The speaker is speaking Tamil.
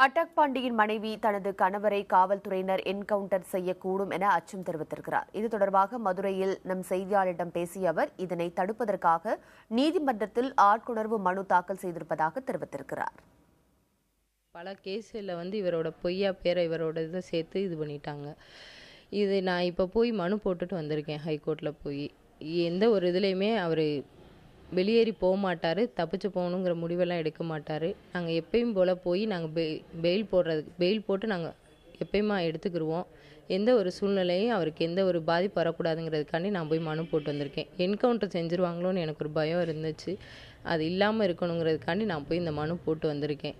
அட்டாக் பாண்டியின் மனைவி தனது கணவரை காவல்துறையினர் என்கவுண்டர் செய்யக்கூடும் என அச்சம் தெரிவித்திருக்கிறார். இது தொடர்பாக மதுரையில் நம் செய்தியாளரிடம் பேசிய அவர் இதனை தடுப்பதற்காக நீதிமன்றத்தில் ஆட்கொணர்வு மனு தாக்கல் செய்திருப்பதாக தெரிவித்திருக்கிறார். பல கேஸில் இவரோட பொய்யா பேரை இவரோட இதை சேர்த்து இது பண்ணிட்டாங்க. இது நான் இப்போ போய் மனு போட்டுட்டு வந்திருக்கேன் ஹைகோர்ட்டில் போய். எந்த ஒரு இதுலேயுமே அவர் வெளியேறி போக மாட்டார், தப்பிச்சு போகணுங்கிற முடிவெல்லாம் எடுக்க மாட்டார். நாங்கள் எப்பயும் போல் போய் நாங்கள் பெயில் போட்டு நாங்கள் எப்பயுமா எடுத்துக்கிடுவோம். எந்த ஒரு சூழ்நிலையும் அவருக்கு எந்த ஒரு பாதிப்பு வரக்கூடாதுங்கிறதுக்காண்டி நான் போய் மனு போட்டு வந்திருக்கேன். என்கவுண்டர் செஞ்சுருவாங்களோன்னு எனக்கு ஒரு பயம் இருந்துச்சு. அது இல்லாமல் இருக்கணுங்கிறதுக்காண்டி நான் போய் இந்த மனு போட்டு வந்திருக்கேன்.